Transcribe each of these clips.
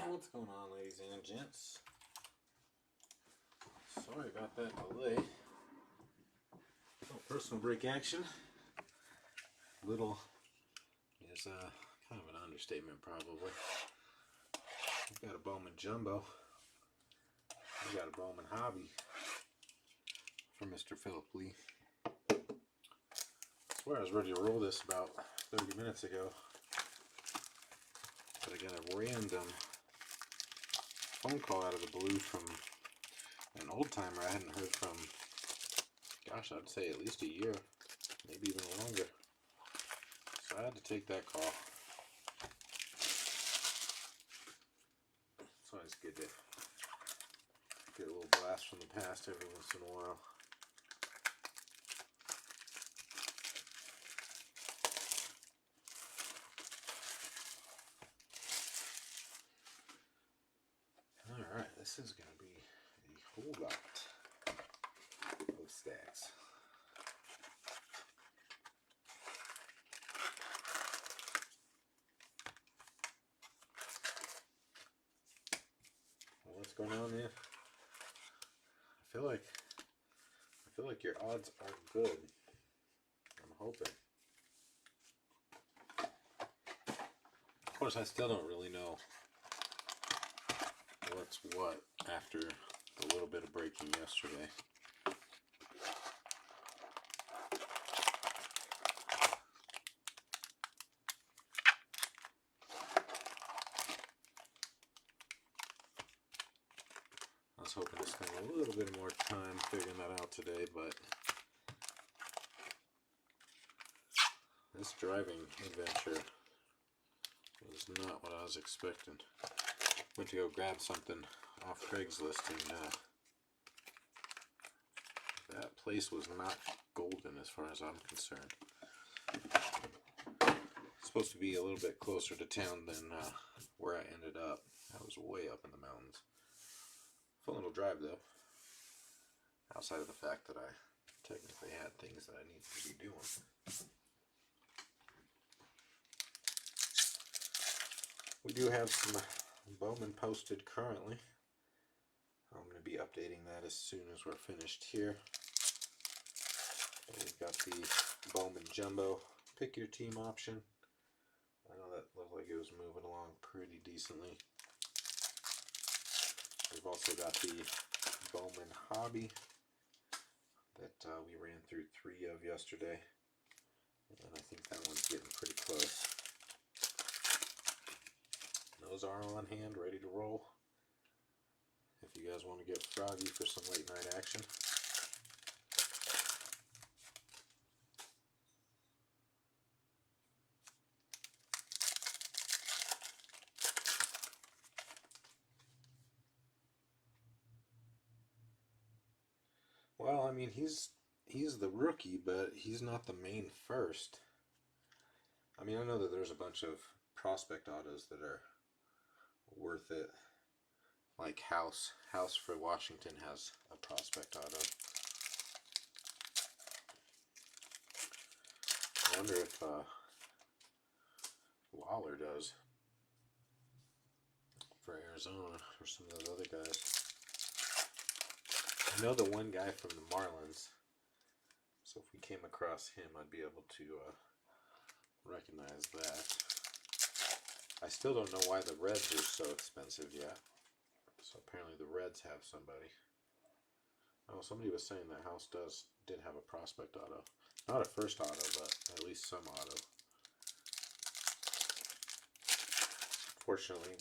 What's going on, ladies and gents? Sorry about that delay. Little personal break action. Little is kind of an understatement, probably. We've got a Bowman Jumbo. We've got a Bowman Hobby from Mr. Philip Lee. I swear I was ready to roll this about 30 minutes ago, but I got a random phone call out of the blue from an old timer I hadn't heard from, gosh, I'd say at least a year, maybe even longer. So I had to take that call. It's always good to get a little blast from the past every once in a while. Alright, this is going to be a whole lot of stacks. Well, what's going on there? I feel like your odds are good. I'm hoping. Of course, I still don't really know what's what after a little bit of breaking yesterday. I was hoping to spend a little bit more time figuring that out today, but this driving adventure was not what I was expecting. Went to go grab something off Craigslist, and that place was not golden as far as I'm concerned. It's supposed to be a little bit closer to town than where I ended up. I was way up in the mountains. Fun little drive though, outside of the fact that I technically had things that I needed to be doing. We do have some Bowman posted currently. I'm going to be updating that as soon as we're finished here. And we've got the Bowman Jumbo pick your team option. I know that looked like it was moving along pretty decently. We've also got the Bowman Hobby that we ran through 3 of yesterday, and I think that one's getting pretty close. Those are on hand, ready to roll. If you guys want to get froggy for some late night action. Well, I mean, he's the rookie, but he's not the main first. I mean, I know that there's a bunch of prospect autos that are worth it. Like House for Washington has a prospect auto. I wonder if Lawler does for Arizona, or some of those other guys. I know the one guy from the Marlins, so if we came across him, I'd be able to recognize that. I still don't know why the Reds are so expensive yet. So apparently the Reds have somebody. Oh, somebody was saying that House did have a prospect auto. Not a first auto, but at least some auto. Fortunately,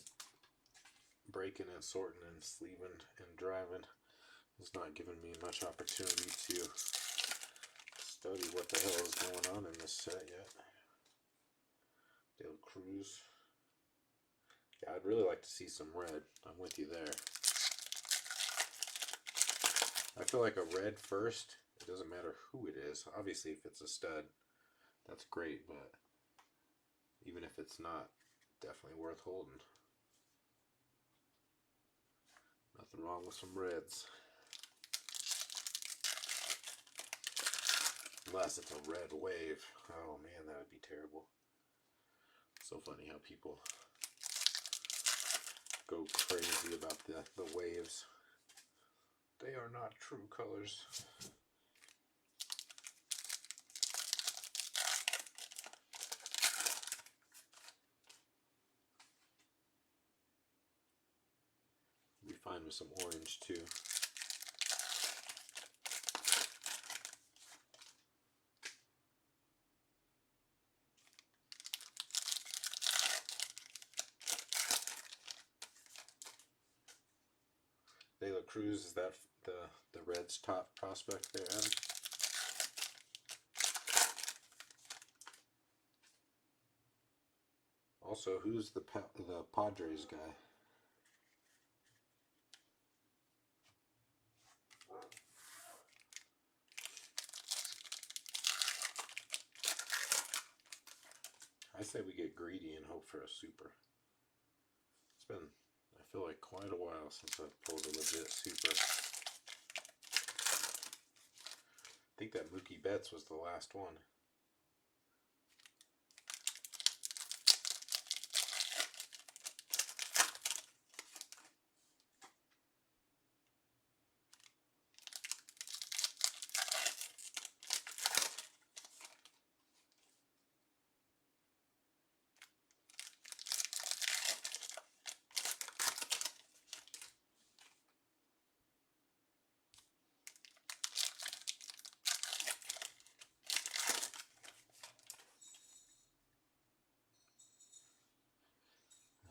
breaking and sorting and sleeving and driving has not given me much opportunity to study what the hell is going on in this set yet. Dale Cruz. Yeah, I'd really like to see some red. I'm with you there. I feel like a red first, it doesn't matter who it is. Obviously, if it's a stud, that's great, but even if it's not, definitely worth holding. Nothing wrong with some reds. Unless it's a red wave. Oh man, that would be terrible. So funny how people go crazy about the waves. They are not true colors. Be fine with some orange too. De La Cruz, is that the Reds' top prospect there, Adam? Also, who's the Padres guy? I say we get greedy and hope for a super. It's been, I feel like, quite a while since I've pulled a legit super. I think that Mookie Betts was the last one.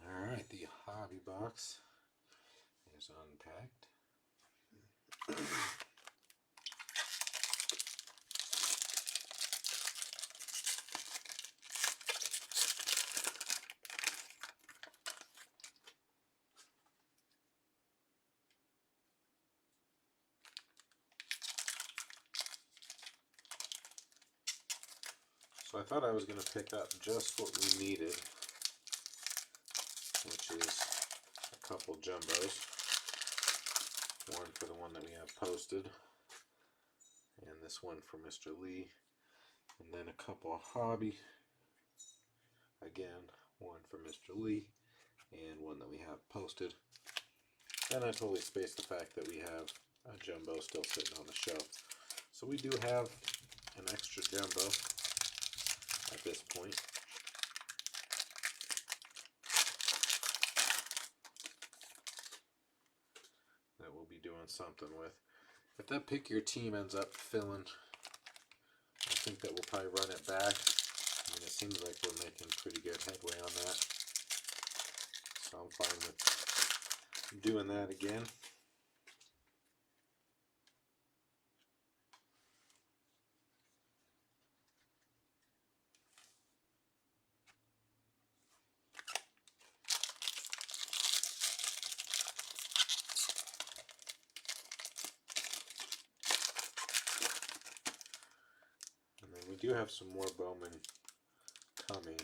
Alright, the hobby box is unpacked. So I thought I was going to pick up just what we needed, which is a couple jumbos. One for the one that we have posted, and this one for Mr. Lee, and then a couple of hobby. Again, one for Mr. Lee, and one that we have posted. And I totally spaced the fact that we have a jumbo still sitting on the shelf. So we do have an extra jumbo at this point. That we'll be doing something with. If that pick your team ends up filling, I think that we'll probably run it back. I mean, it seems like we're making pretty good headway on that. So I'm fine with doing that again. And then we do have some more Bowman coming.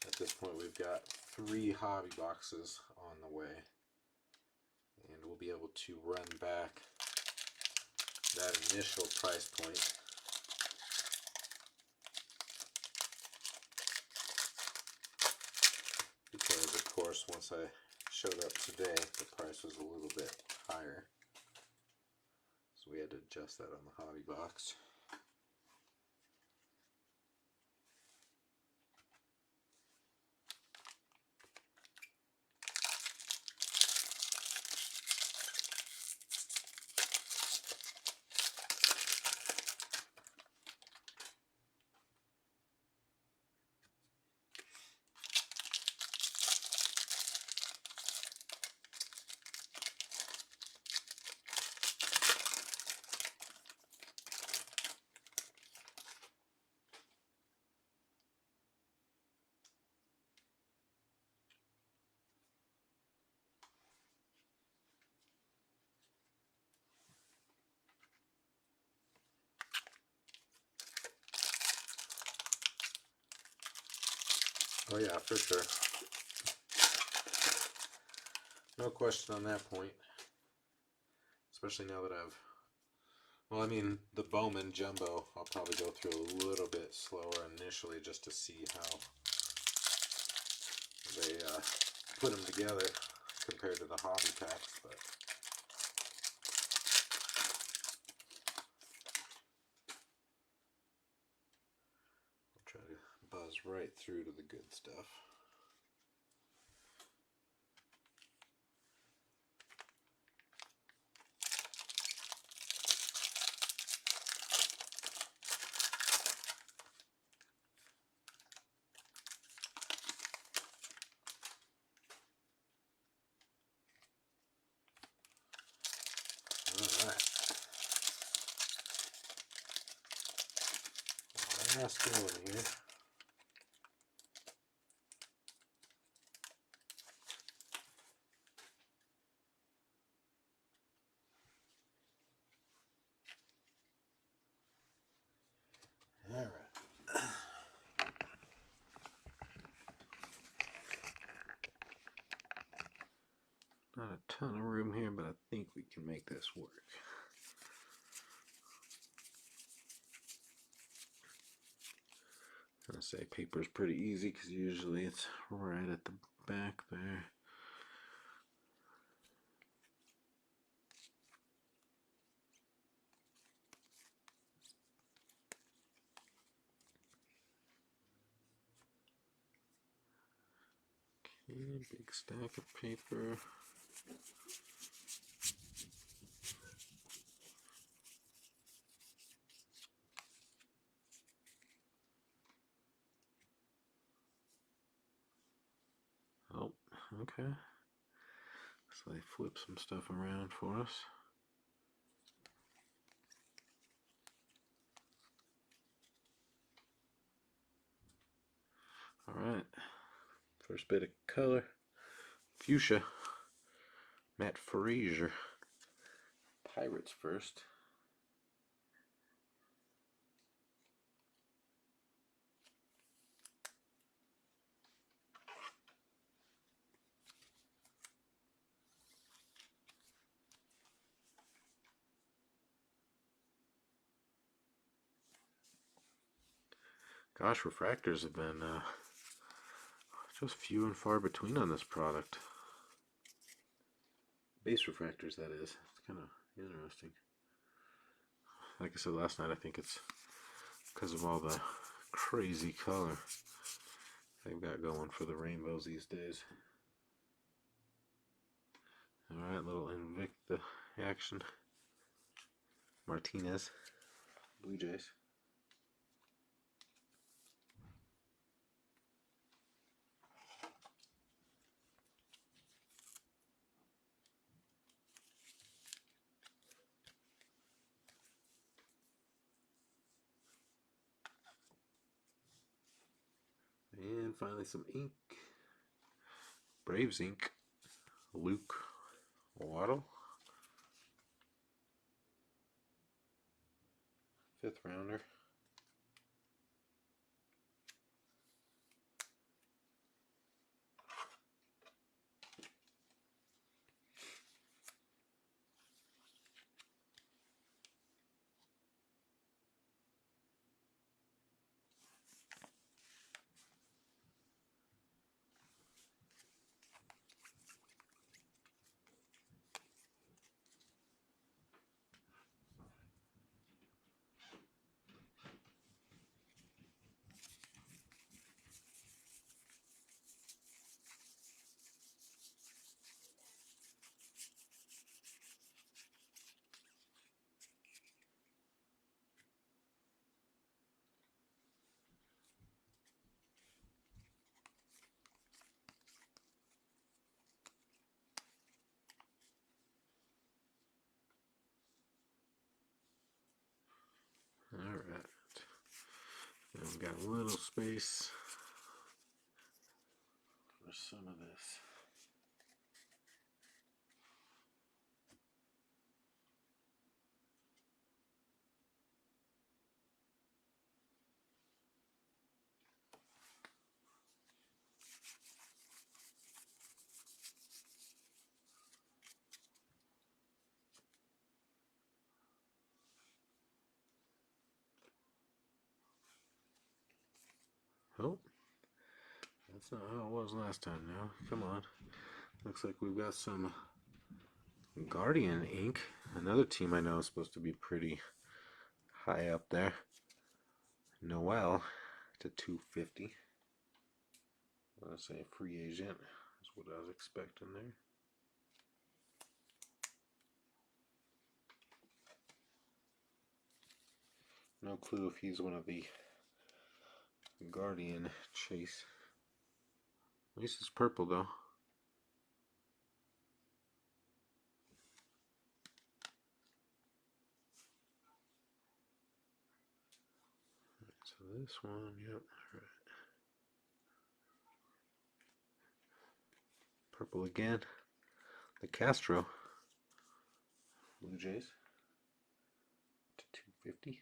At this point we've got 3 hobby boxes on the way, and we'll be able to run back that initial price point. Because of course once I showed up today the price was a little bit higher, so we had to adjust that on the hobby box. Oh yeah, for sure. No question on that point. Especially now that I've... Well, I mean, the Bowman Jumbo, I'll probably go through a little bit slower initially just to see how they put them together. compared to the hobby packs, but I'll try to buzz right through to the good stuff. Alright. Last one here. Alright. Not a ton of room here, but I think we can make this work. I'm gonna say paper's pretty easy because usually it's right at the back there. Okay, big stack of paper. Oh, okay. So they flip some stuff around for us. Alright, first bit of color, fuchsia, Matt Fraser, Pirates first. Gosh, refractors have been just few and far between on this product. Base refractors, that is. It's kind of interesting. Like I said last night, I think it's because of all the crazy color they've got going for the rainbows these days. Alright, little Invicta action. Martinez, Blue Jays. And finally some ink. Braves ink. Luke Waddle. 5th rounder. Alright. Now we've got a little space for some of this. Oh, that's not how it was last time now. Come on. Looks like we've got some Guardian ink. Another team I know is supposed to be pretty high up there. Noel to 250. Let's say free agent is what I was expecting there. No clue if he's one of the Guardian chase. At least it's purple though. So this one, yep, all right. Purple again. The Castro Blue Jays to 250.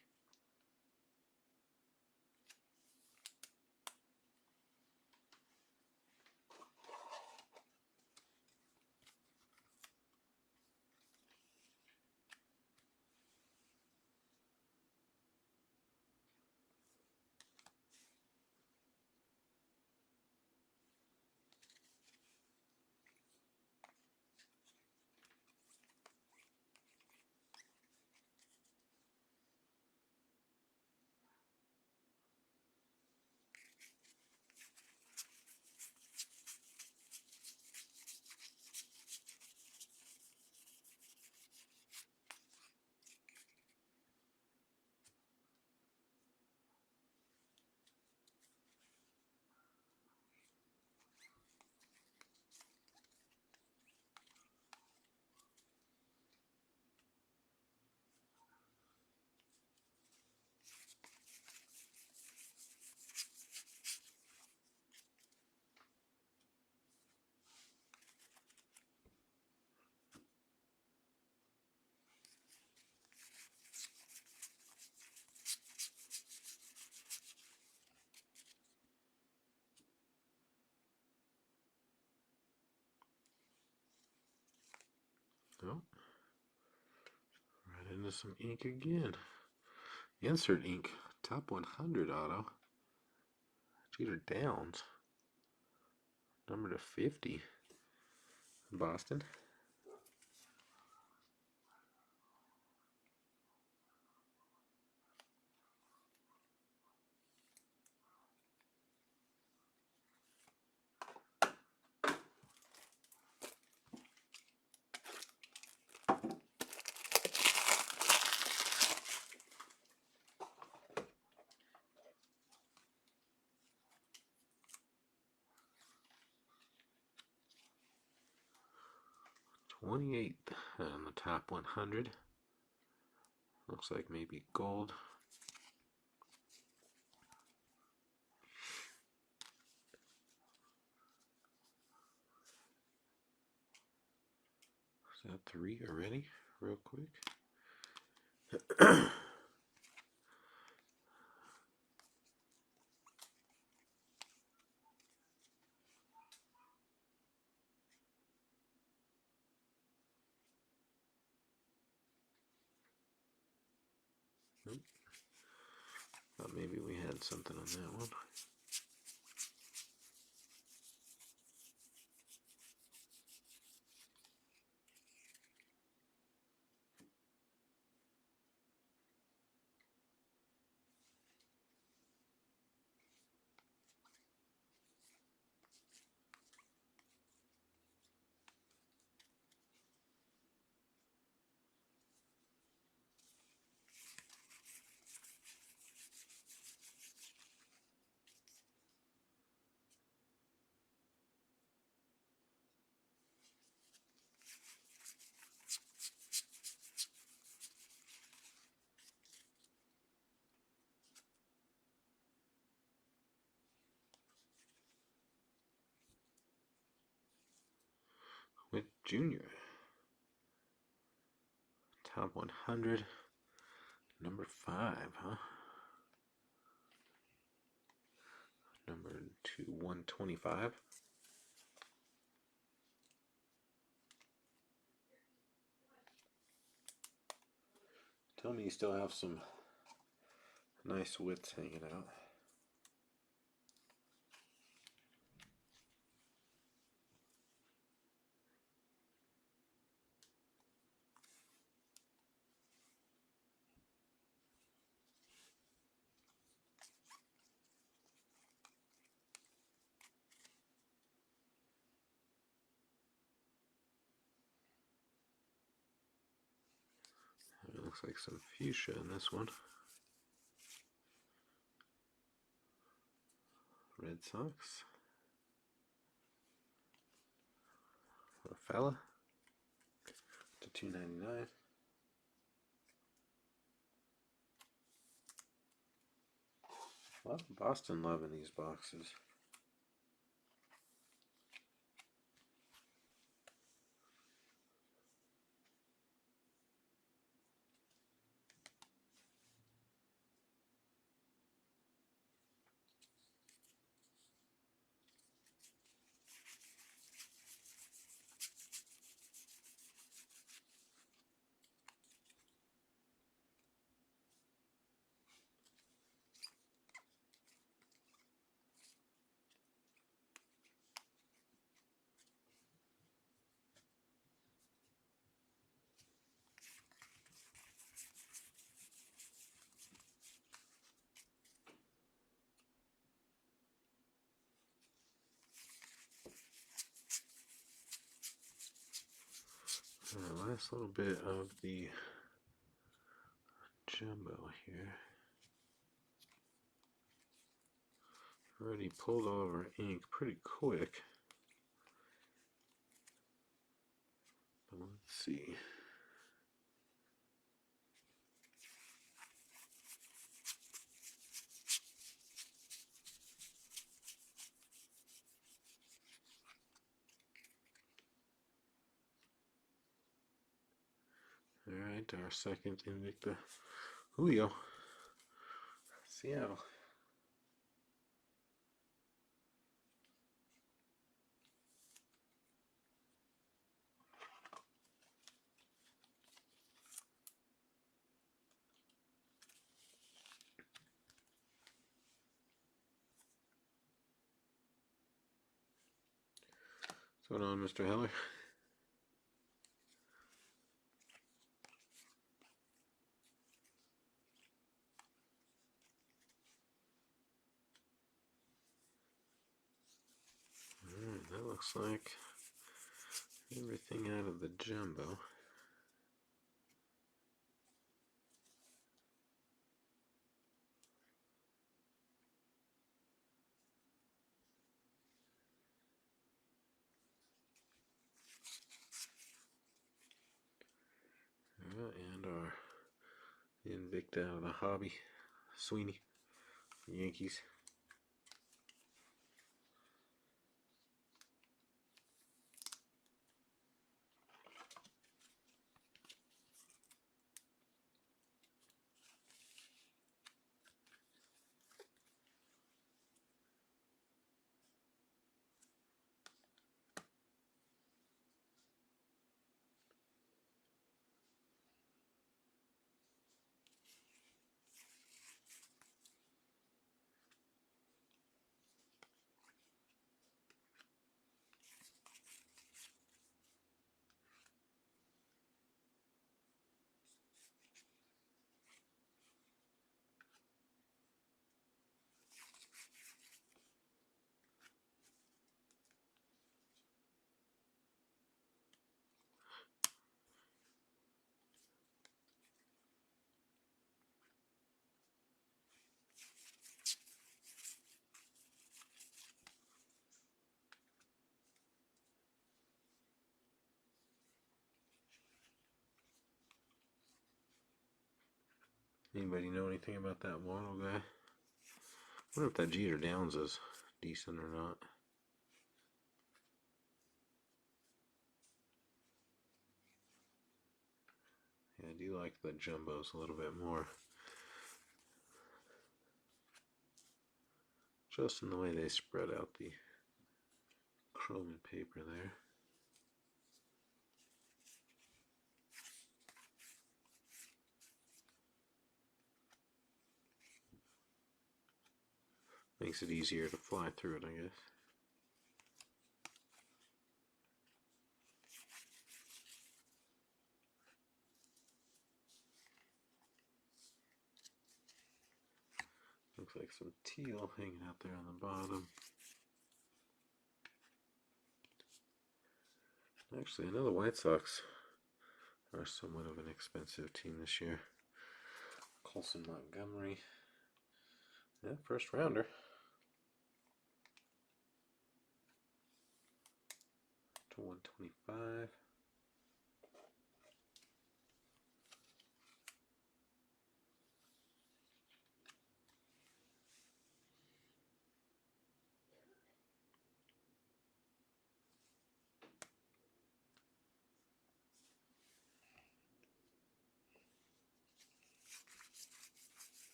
Oh, right into some ink again. Insert ink, top 100 auto. Jeter Downs, number to 50. Boston. '28th on the top 100. Looks like maybe gold. Is that 3 already? Real quick. Nope. Thought maybe we had something on that one. With Junior. Top 100. Number 5, huh? Number 125. Tell me you still have some nice widths hanging out. Looks like some fuchsia in this one. Red Sox. Rafaela to 299. A lot of Boston love in these boxes. Last little bit of the jumbo here. Already pulled all of our ink pretty quick. But let's see. Alright, our second Invicta. Julio. Seattle. What's going on, Mr. Heller? Alright, that looks like everything out of the jumbo. And our Invicta out of the hobby, Sweeney, Yankees. Anybody know anything about that Waddle guy? I wonder if that Jeter Downs is decent or not. Yeah, I do like the jumbos a little bit more. Just in the way they spread out the chrome and paper there. Makes it easier to fly through it, I guess. Looks like some teal hanging out there on the bottom. Actually, another White Sox are somewhat of an expensive team this year. Colson Montgomery. Yeah, first rounder. To 125.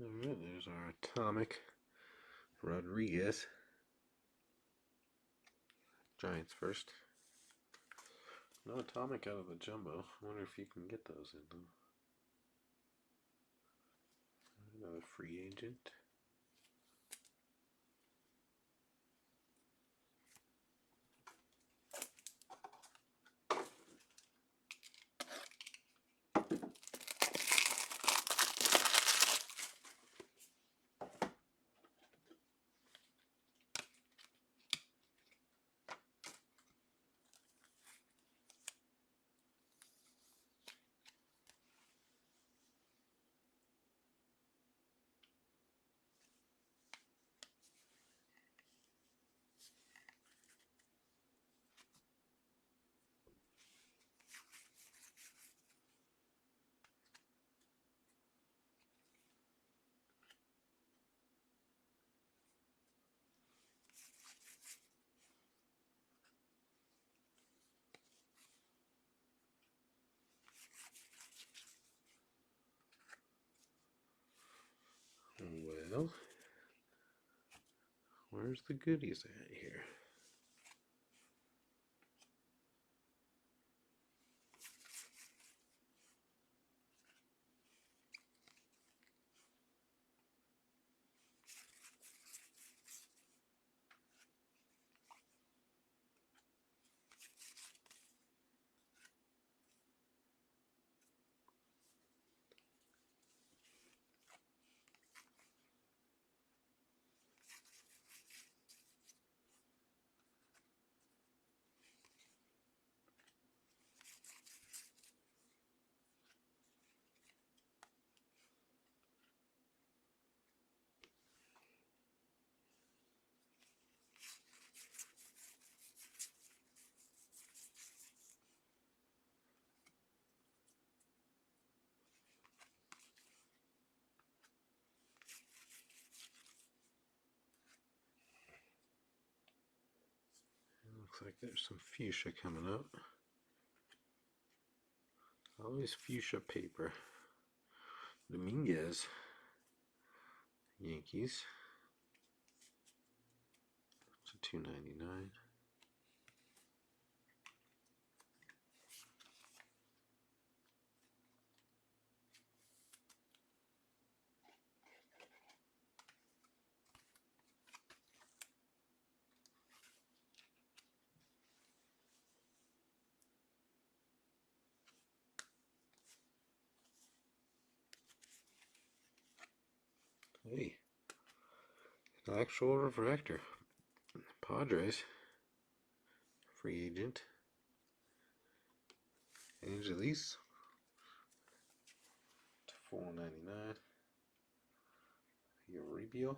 Alright, there's our Atomic Rodriguez. Giants first. No Atomic out of the jumbo. I wonder if you can get those in though. Another free agent. Well, where's the goodies at here? Looks like there's some fuchsia coming up. Always fuchsia paper. Dominguez, Yankees. It's a $2.99. Hey, an actual refractor. Padres, free agent. Angelis to $4.99. Euribio.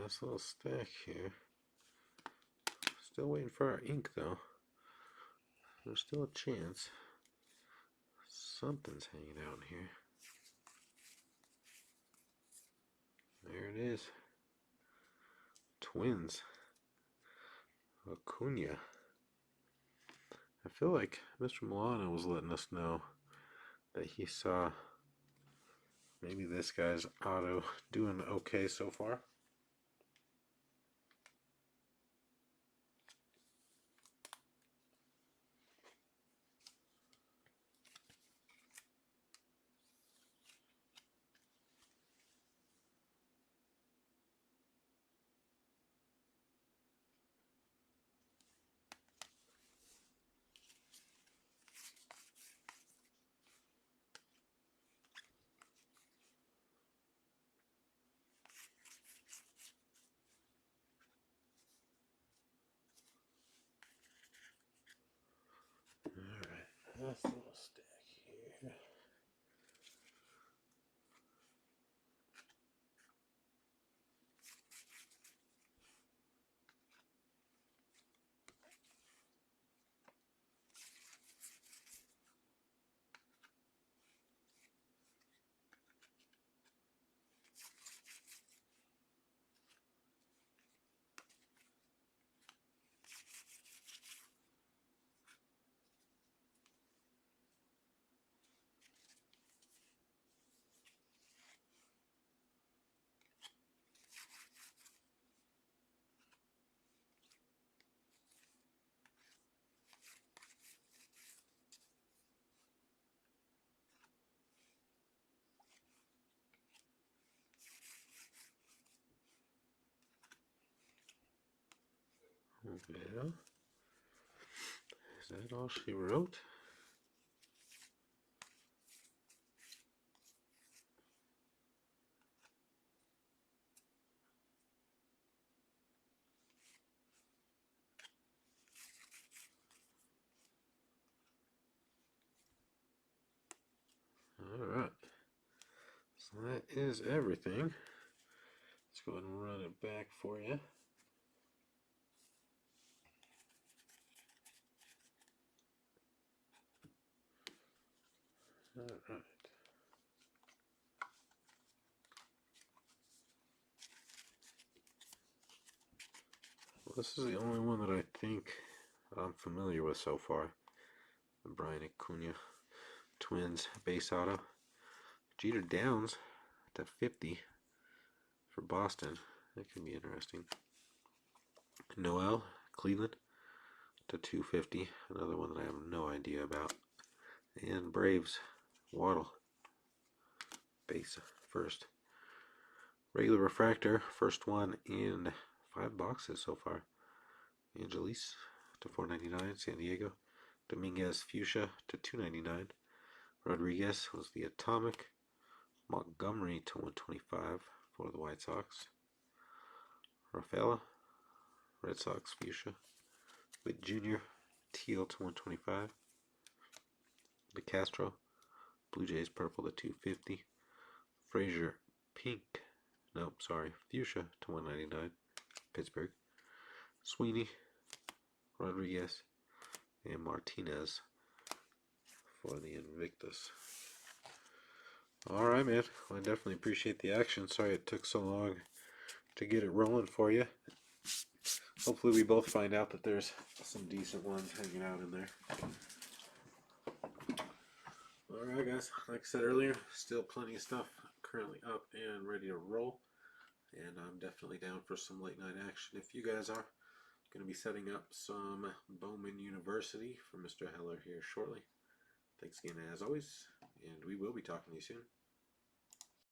Nice little stack here. Still waiting for our ink though. There's still a chance. Something's hanging out here. There it is. Twins. Acuna. I feel like Mr. Milano was letting us know that he saw maybe this guy's auto doing okay so far. Alright, nice little stack here. Well, is that all she wrote? Alright, so that is everything. Let's go ahead and run it back for you. Alright. Well, this is the only one that I think I'm familiar with so far. The Brian Acuna Twins base auto. Jeter Downs to 50 for Boston. That could be interesting. Noel Cleveland to 250. Another one that I have no idea about. And Braves Waddle base first. Regular refractor, first one in 5 boxes so far. Angelis to 499, San Diego. Dominguez Fuchsia to 299. Rodriguez was the Atomic. Montgomery to 125 for the White Sox. Rafaela, Red Sox Fuchsia. Witt Jr. Teal to 125. DeCastro, Blue Jays Purple to 250. Frazier Pink, nope, sorry, Fuchsia to 199. Pittsburgh. Sweeney, Rodriguez, and Martinez for the Invictus. Alright, man. Well, I definitely appreciate the action. Sorry it took so long to get it rolling for you. Hopefully we both find out that there's some decent ones hanging out in there. Alright, guys. Like I said earlier, still plenty of stuff currently up and ready to roll. And I'm definitely down for some late night action if you guys are. Going to be setting up some Bowman University for Mr. Heller here shortly. Thanks again as always, and we will be talking to you soon.